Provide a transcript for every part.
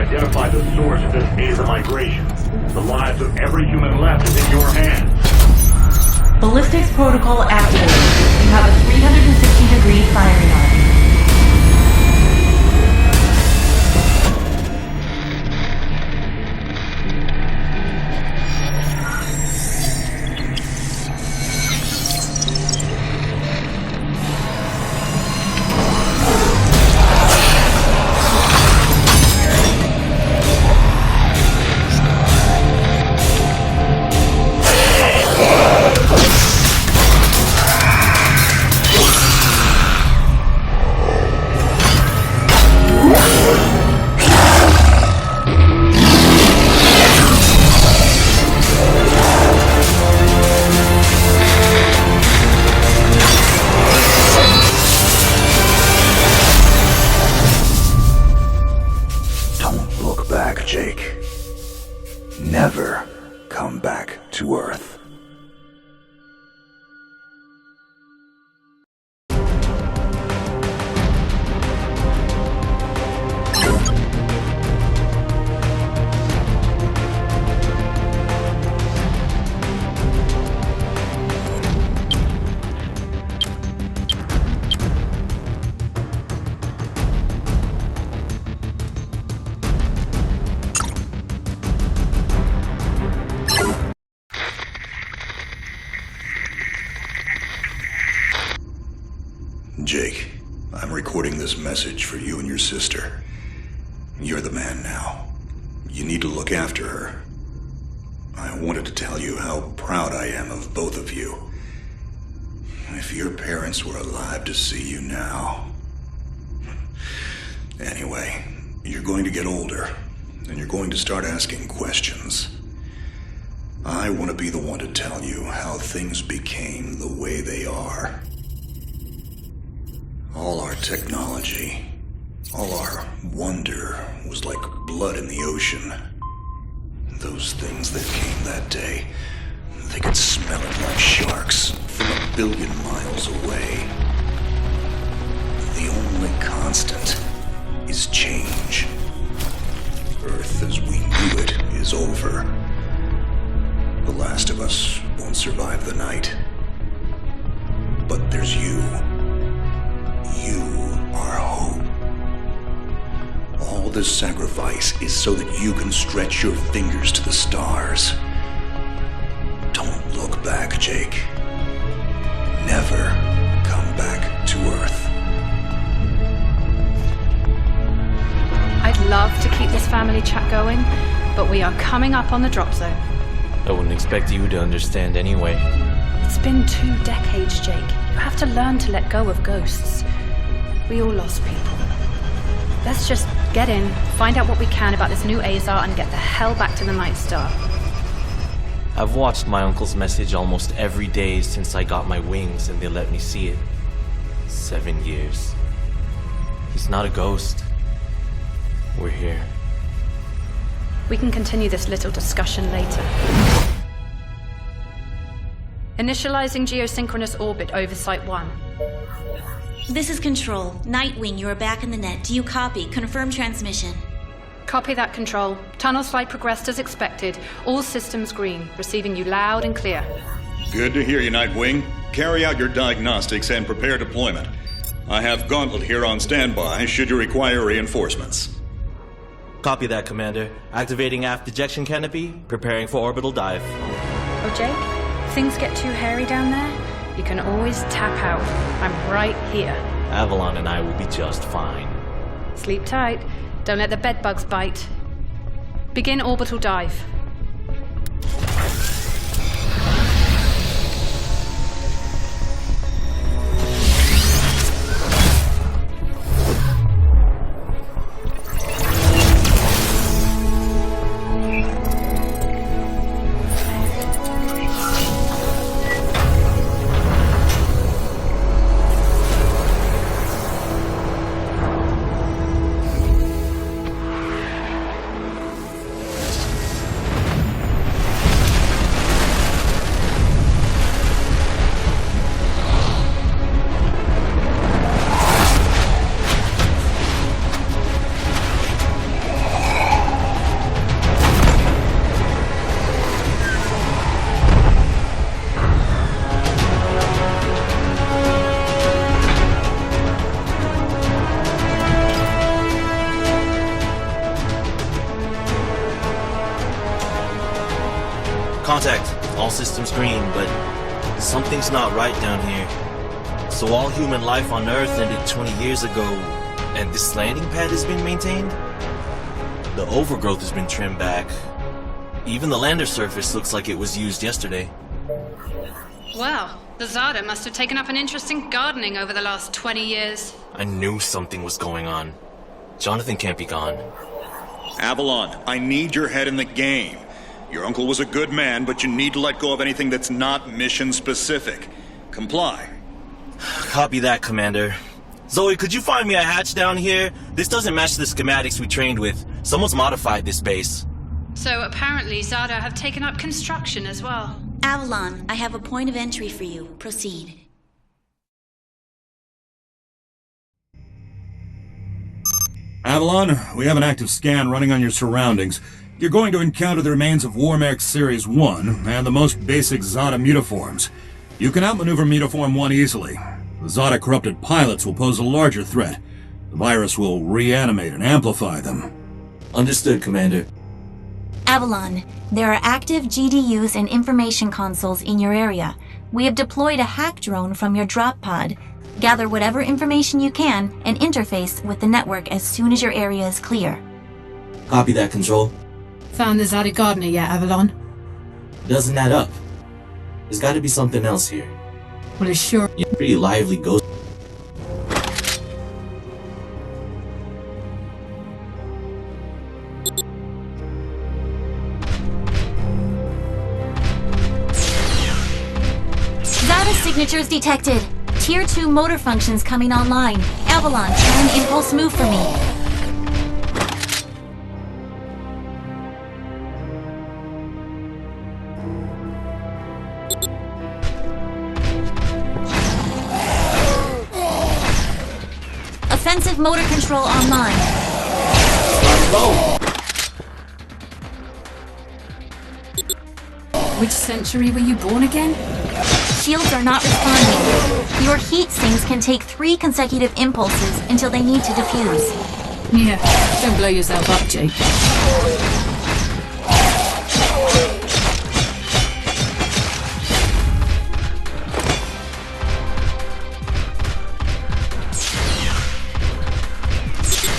identified the source of this Aether migration. The lives of every human left is in your hands. Ballistics protocol activated. You have a 360-degree firing arc. Jake. Never come back to Earth. Jake, I'm recording this message for you and your sister. You're the man now. You need to look after her. I wanted to tell you how proud I am of both of you. If your parents were alive to see you now. Anyway, you're going to get older, and you're going to start asking questions. I want to be the one to tell you how things became the way they are. All our technology, all our wonder was like blood in the ocean. Those things that came that day, they could smell it like sharks from 1 billion miles away. The only constant is change. Earth as we knew it is over. The last of us won't survive the night. But there's you. You are hope. All this sacrifice is so that you can stretch your fingers to the stars. Don't look back, Jake. Never come back to Earth. I'd love to keep this family chat going, but we are coming up on the drop zone. I wouldn't expect you to understand anyway. It's been 2 decades, Jake. You have to learn to let go of ghosts. We all lost people. Let's just get in, find out what we can about this new Azar, and get the hell back to the Night Star. I've watched my uncle's message almost every day since I got my wings and they let me see it. 7 years. He's not a ghost. We're here. We can continue this little discussion later. Initializing geosynchronous orbit over Site 1. This is Control. Nightwing, you are back in the net. Do you copy? Confirm transmission. Copy that, Control. Tunnel slide progressed as expected. All systems green. Receiving you loud and clear. Good to hear you, Nightwing. Carry out your diagnostics and prepare deployment. I have Gauntlet here on standby should you require reinforcements. Copy that, Commander. Activating aft ejection canopy, preparing for orbital dive. Oh, Jake? If things get too hairy down there, you can always tap out. I'm right here. Avalon and I will be just fine. Sleep tight. Don't let the bedbugs bite. Begin orbital dive. contact. All systems green, but something's not right down here. So all human life on Earth ended 20 years ago, and this landing pad has been maintained? The overgrowth has been trimmed back. Even the lander surface looks like it was used yesterday. Well, the Zada must have taken up an interest in gardening over the last 20 years. I knew something was going on. Jonathan can't be gone. Avalon, I need your head in the game. Your uncle was a good man, but you need to let go of anything that's not mission-specific. Comply. Copy that, Commander. Zoe, could you find me a hatch down here? This doesn't match the schematics we trained with. Someone's modified this base. So apparently Zada have taken up construction as well. Avalon, I have a point of entry for you. Proceed. Avalon, we have an active scan running on your surroundings. You're going to encounter the remains of Warmech Series 1 and the most basic Zada mutaforms. You can outmaneuver Mutaform 1 easily. The Zada corrupted pilots will pose a larger threat. The virus will reanimate and amplify them. Understood, Commander. Avalon, there are active GDUs and information consoles in your area. We have deployed a hack drone from your drop pod. Gather whatever information you can and interface with the network as soon as your area is clear. Copy that, Control. Found the Zada gardener yet, Avalon? Doesn't add up. There's gotta be something else here. Well, it's sure. You're pretty lively ghost. Zada signatures detected. Tier 2 motor functions coming online. Avalon, try an impulse move for me. Offensive motor control online. Which century were you born again? Shields are not responding. Your heat sinks can take 3 consecutive impulses until they need to defuse. Yeah, don't blow yourself up, Jake.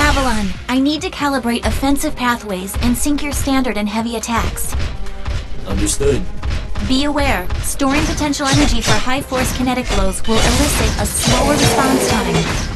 Avalon, I need to calibrate offensive pathways and sync your standard and heavy attacks. Understood. Be aware, storing potential energy for high-force kinetic blows will elicit a slower response time.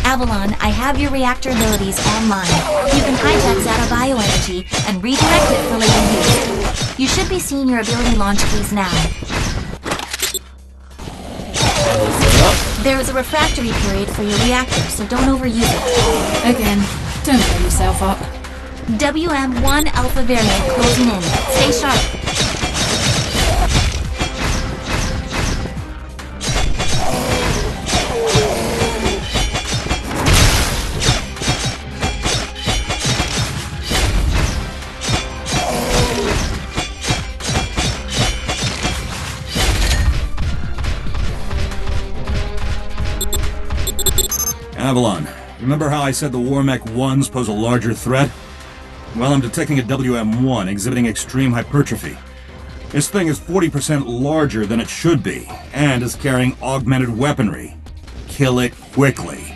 Avalon, I have your reactor abilities online. You can hijack Zada bioenergy and redirect it for later use. You should be seeing your ability launch keys now. There is a refractory period for your reactor, so don't overuse it. Again, don't blow yourself up. WM1 Alpha variant closing in. Stay sharp. Avalon, remember how I said the Warmech 1s pose a larger threat? Well, I'm detecting a WM1 exhibiting extreme hypertrophy. This thing is 40% larger than it should be, and is carrying augmented weaponry. Kill it quickly.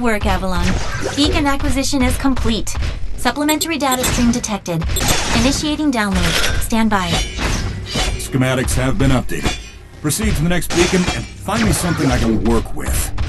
work, Avalon. Beacon acquisition is complete. Supplementary data stream detected. Initiating download. Stand by. Schematics have been updated. Proceed to the next beacon and find me something I can work with.